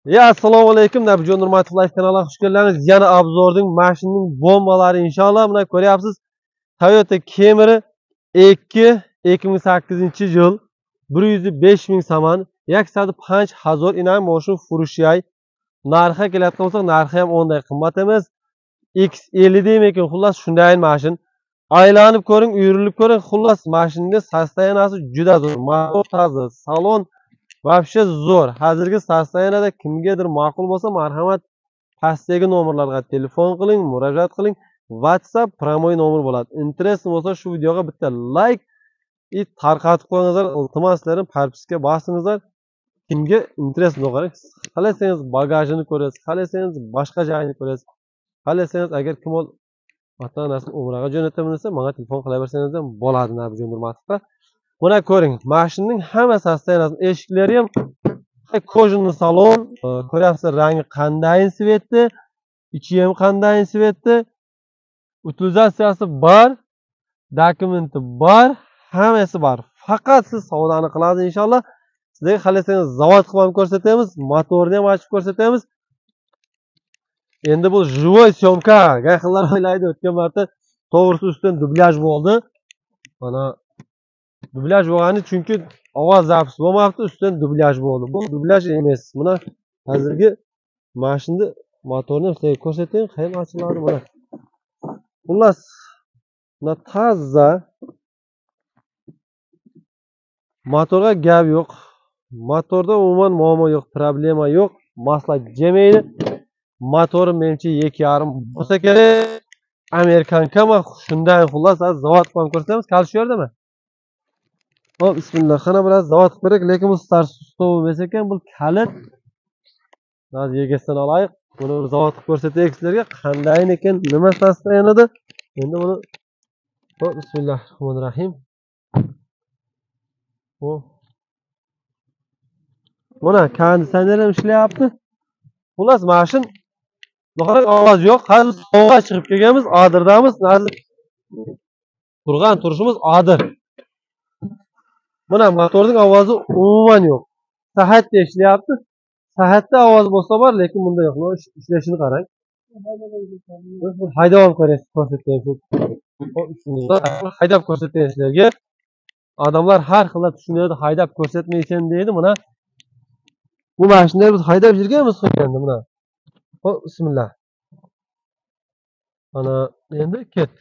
Ya assalomu alaykum Nabijon Nurmatov Live kanaliga xush kelibsiz. Yana obzorning mashinaning bombalari inshaalloh mana ko'ryapsiz. Toyota Camry 2 2008-yil 105 ming so'm 105,000 inam moshin furushiyay. Narxi kelayotgan bo'lsak, narxi ham onday qimmat emas. X50 deymikin, xullas shunday mashin. Aylanib ko'ring, uyurilib ko'ring, xullas mashinning sostoyaniyasi juda zo'r. Motor toza, salon вообще zo'r. Hozirgi sostoyaniyada kimgadir ma'qul bo'lsa, marhamat pastdagi nomerlarga telefon qiling, murojaat qiling. WhatsApp promoy nomer bo'ladi. Interest bo'lsa shu videoga bitta like tarqatib qo'yingizlar. Iltimoslarni parpiska bosingizlar. Kimga interest bo'lgani, xohlasangiz bagajini ko'rasiz, xohlasangiz boshqa joyini ko'rasiz. Xohlasangiz agar kim ota-onasini umraga jo'nataman desa, menga telefon qilaversangiz ham bo'ladi Nabijon Nurmatovga. Buna ko'ring, mashinning hamma sostoyaniyasi, eshiklari ham kojinli salon, ko'ryapsizlar rangi qanday svetdi, ichi ham qanday svetdi. Utilizatsiyasi bor, dokumenti bor, hammasi bor. Faqat siz savdoni qilasiz inshaalloh. Sizga xohlasangiz zavod qilib ham ko'rsatamiz, motorni ham ochib ko'rsatamiz. Endi bu живой syomka. Gayxillar o'ylaydi, o'tgan marta to'g'risi ustidan dublyaj bo'ldi. Mana dublyaj bo'lgani chunki ovoz zapis bo'lmabdi, ustidan dublyaj bo'ldi. Bu dublyaj emas. Mana hozirgi mashinani motorni sizga ko'rsatayim, qayerdan ochiladi mana. Xullas, mana toza motorga gap yo'q. Motorda umuman muammo yo'q, problema yo'q. Masla jemaydi. Motori menimcha 2,5 bo'lsa kerak. Amerikanka ma shunday xullas zavod qilib ko'rsatamiz. Kal shu yerdami? Hop, bismillah. Qana biroz zavod qilib kerak, lekin bu start stov emas ekan, bu kalit. Hozir yegasidan olaylik. Buni zavod qilib ko'rsataylik sizlarga. Qanday ekan, nima sostoyanida? Endi buni hop, bismillahirrohmanirrohim. Mana konditsioner ham ishlayapti. Xullas, mashin bunaqa ovoz yo'q. Hozir sovg'a chiqib kelganmiz, Odirdamiz. Hozir turgan turishimiz Odir. Mana motorning ovozi umuman yo'q. Sahatda ishlayapti. Sahatda ovoz bo'lsa bor, lekin bunda yo'q. Ishlashini qarang. Haydab ko'rsataylik. Haydab ko'rsataylik sizlarga. Odamlar har xil tushunadi, haydab ko'rsatmaysan deydi. Mana bu mashinani biz haydab yurganmiz endi mana. Hop, bismillah. Mana endi ket.